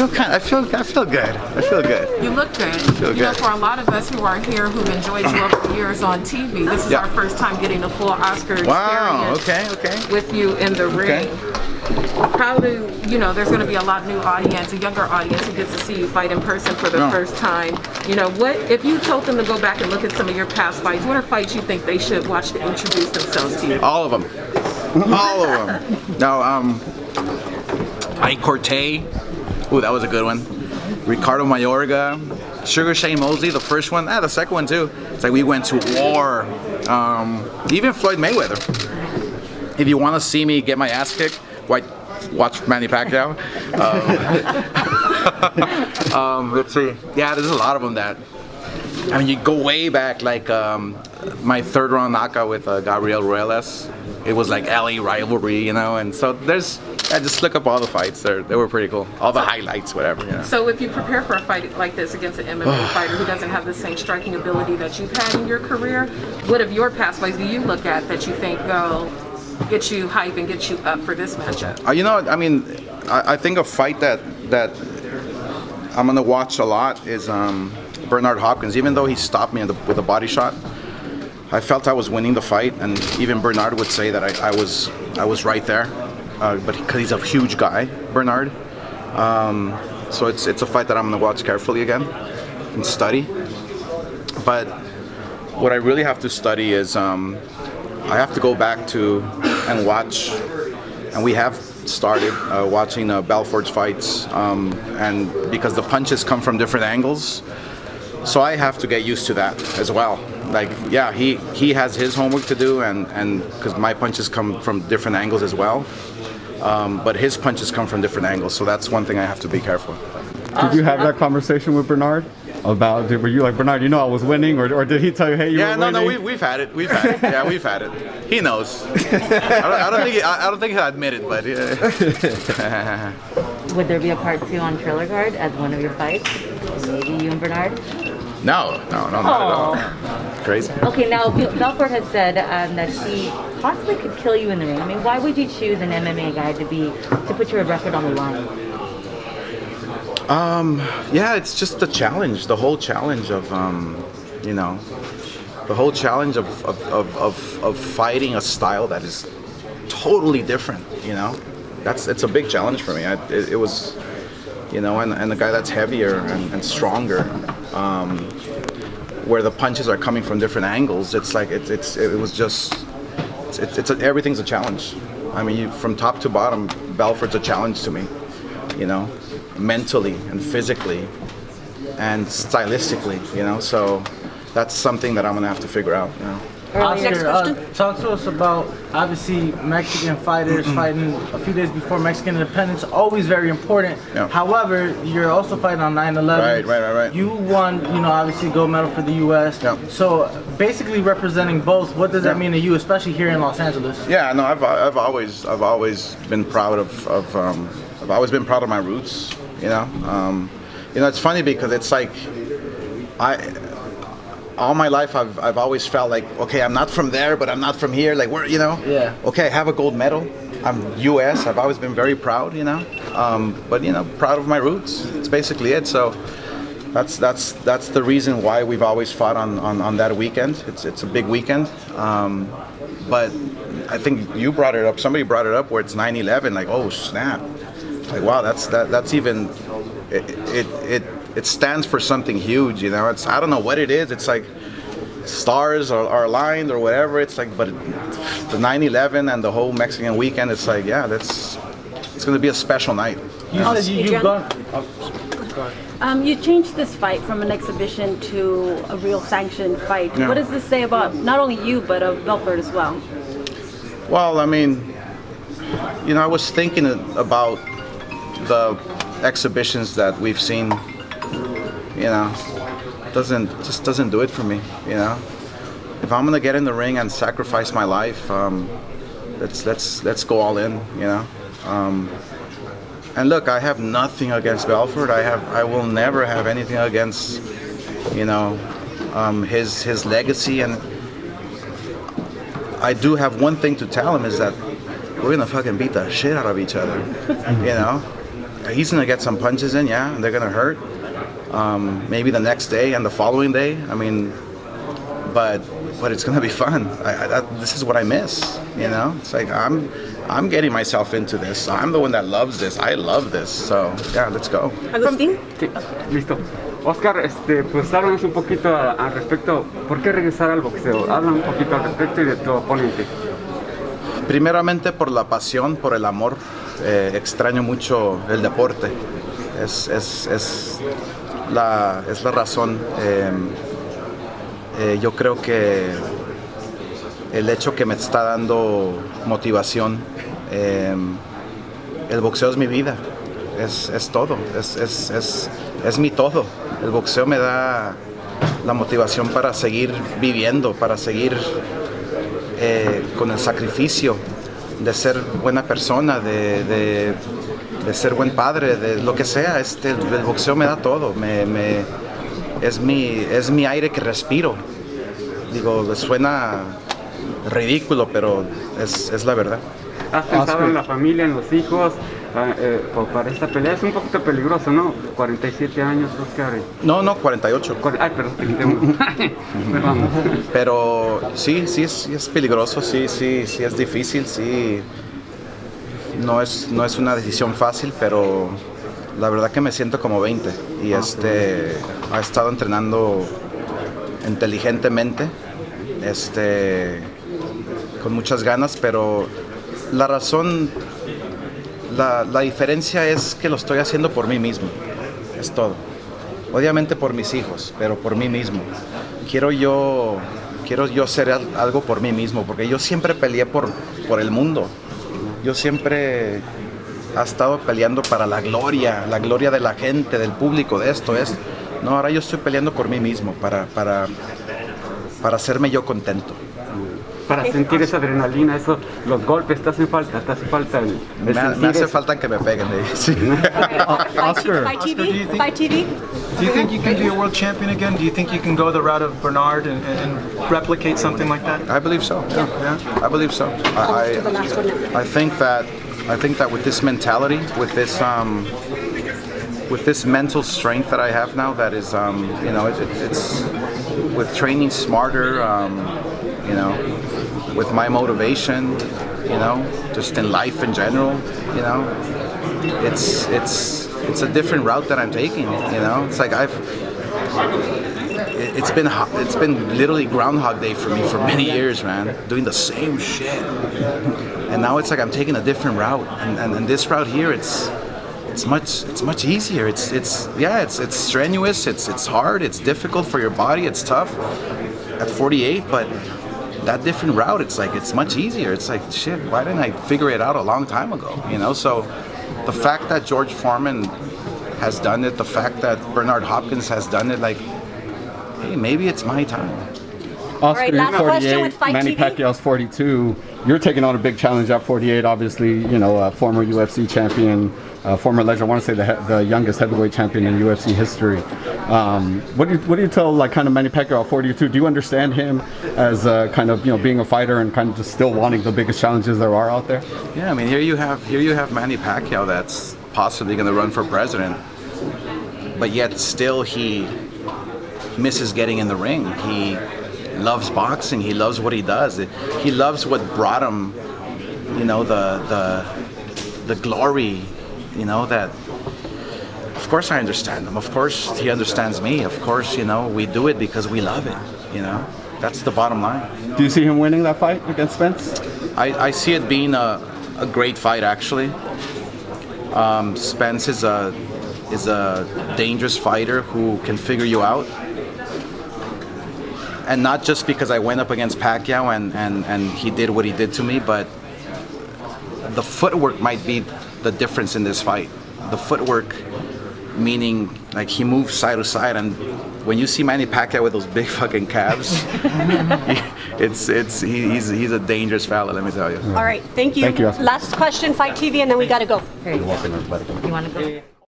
I feel good. I feel good. You look good. Feel You know, good. for a lot of us who are here who've enjoyed you over the years on TV, this is Yeah. our first time getting a full Oscar Wow. experience Okay. with you in the ring. How do there's going to be a lot of new audience, a younger audience who gets to see you fight in person for the first time. What if you told them to go back and look at some of your past fights? What are fights you think they should watch to introduce themselves to you? All of them. All of them. No, Ike Cortez. Ooh, that was a good one. Ricardo Mayorga. Sugar Shane Mosley, the first one. The second one too. It's like we went to war. Even Floyd Mayweather. If you want to see me get my ass kicked, watch Manny Pacquiao. Let's see. Yeah, there's a lot of them that. I mean, you go way back, like my third round knockout with Gabriel Ruelas. It was like LA rivalry, and so just look up all the fights. They were pretty cool. All the highlights, whatever. So if you prepare for a fight like this against an MMA fighter who doesn't have the same striking ability that you've had in your career, what of your past fights do you look at that you think get you hype and get you up for this matchup? I think a fight that I'm gonna watch a lot is Bernard Hopkins. Even though he stopped me with a body shot, I felt I was winning the fight, and even Bernard would say that I was right there. But because he's a huge guy, Bernard. So it's a fight that I'm gonna watch carefully again and study. But what I really have to study is I have to go back to and watch, and we have started watching Belfort's fights, and because the punches come from different angles, so I have to get used to that as well. Like, yeah, he has his homework to do, and because my punches come from different angles as well, but his punches come from different angles, so that's one thing I have to be careful. Did you have that conversation with Bernard? Were you like, Bernard, I was winning, or did he tell you, hey, you were winning? No, we've had it. Yeah, we've had it. He knows. I don't think he'll admit it, but yeah. Would there be a part 2 on Trailer Guard as one of your fights? Maybe you and Bernard? No, not at all. Crazy. Okay, now Belfort has said that he possibly could kill you in the ring. I mean, why would you choose an MMA guy to put your record on the line? Yeah, it's just the challenge, the whole challenge of, the whole challenge of fighting a style that is totally different, It's a big challenge for me. It was, and the guy that's heavier and stronger, where the punches are coming from different angles. It's like everything's a challenge. I mean, from top to bottom, Belfort's a challenge to me, mentally and physically and stylistically, so that's something that I'm gonna have to figure out. Oscar, talk to us about, obviously, Mexican fighters fighting a few days before Mexican independence, always very important. Yeah. However, you're also fighting on 9/11. Right. You won, obviously gold medal for the U.S. Yeah. So basically representing both, what does that mean to you, especially here in Los Angeles? Yeah, no, I've always been proud of I've always been proud of my roots. It's funny because it's like all my life I've always felt like, okay, I'm not from there, but I'm not from here. Like, Yeah. Okay, I have a gold medal. I'm U.S. I've always been very proud, but proud of my roots. It's basically it. So that's the reason why we've always fought on that weekend. It's a big weekend. But I think you brought it up. Somebody brought it up where it's 9/11. Like, oh snap! Like, wow, that's even it stands for something huge, It's, I don't know what it is. It's like stars are aligned or whatever. It's like, but the 9/11 and the whole Mexican weekend, it's like, yeah, it's going to be a special night. You said you've gone. You changed this fight from an exhibition to a real sanctioned fight. Yeah. What does this say about not only you, but of Belfort as well? Well, I mean, I was thinking about the exhibitions that we've seen. Doesn't do it for me. If I'm gonna get in the ring and sacrifice my life, let's go all in. And look, I have nothing against Belfort. I will never have anything against, his legacy. And I do have one thing to tell him is that we're gonna fucking beat the shit out of each other, he's gonna get some punches in, yeah, and they're gonna hurt. Maybe the next day and the following day. I mean, but it's gonna be fun. This is what I miss, you know. It's like I'm getting myself into this. I'm the one that loves this. I love this. So yeah, let's go. Agustín? Sí, listo. Oscar, pues háblanos un poquito al respecto. ¿Por qué regresar al boxeo? Habla un poquito al respecto y de tu oponente. Primeramente por la pasión, por el amor. Extraño mucho el deporte. Es la razón. Yo creo que el hecho que me está dando motivación, el boxeo es mi vida, es todo, es mi todo. El boxeo me da la motivación para seguir viviendo, para seguir con el sacrificio de ser buena persona, de ser buen padre, de lo que sea. El boxeo me da todo, es mi aire que respiro. Digo, suena ridículo, pero es la verdad. ¿Has pensado en la familia, en los hijos? Para esta pelea es un poquito peligroso, ¿no? 47 años, Oscar. No, 48. Ay, perdón. Perdón. Pero sí es peligroso, sí es difícil, sí. No es una decisión fácil, pero la verdad que me siento como 20 y ha estado entrenando inteligentemente, con muchas ganas, pero la razón, la diferencia es que lo estoy haciendo por mí mismo, es todo. Obviamente por mis hijos, pero por mí mismo. Quiero yo hacer algo por mí mismo, porque yo siempre peleé por el mundo. Yo siempre he estado peleando para la gloria de la gente, del público, de esto. No, ahora yo estoy peleando por mí mismo, para hacerme yo contento. Para sentir esa adrenalina, los golpes, te hace falta el Me hace falta que me peguen. Sí. Oscar. Fight TV? Do you think you can be a world champion again? Do you think you can go the route of Bernard and replicate something like that? I believe so. Yeah. I believe so. I think that with this mentality, with this mental strength that I have now, that is, it's with training smarter, with my motivation, just in life in general, it's a different route that I'm taking. It's like it's been literally Groundhog Day for me for many years, man, doing the same shit. And now it's like I'm taking a different route, and this route here, it's much easier. It's strenuous, it's hard, it's difficult for your body, it's tough at 48, but that different route, it's much easier. It's like, shit, why didn't I figure it out a long time ago? So the fact that George Foreman has done it, the fact that Bernard Hopkins has done it, like, hey, maybe it's my time. Oscar, right, you're last question with 48, Fight Manny TV. Pacquiao's 42. You're taking on a big challenge at 48, obviously, former UFC champion, former legend, I want to say the youngest heavyweight champion in UFC history. What do you tell, kind of Manny Pacquiao at 42? Do you understand him as kind of, being a fighter and kind of just still wanting the biggest challenges there are out there? Yeah, I mean, here you have Manny Pacquiao that's possibly going to run for president, but yet still he misses getting in the ring. He loves boxing. He loves what he does. He loves what brought him, the glory, that. Of course I understand him. Of course he understands me. Of course, we do it because we love it. That's the bottom line. Do you see him winning that fight against Spence? I see it being a great fight, actually. Spence is a dangerous fighter who can figure you out. And not just because I went up against Pacquiao and he did what he did to me, but the footwork might be the difference in this fight. The footwork, meaning like he moves side to side, and when you see Manny Pacquiao with those big fucking calves, he's a dangerous fella, let me tell you. All right, thank you. Thank you, Oscar. Last question, Fight TV, and then we gotta go. You're welcome, everybody. You want to go?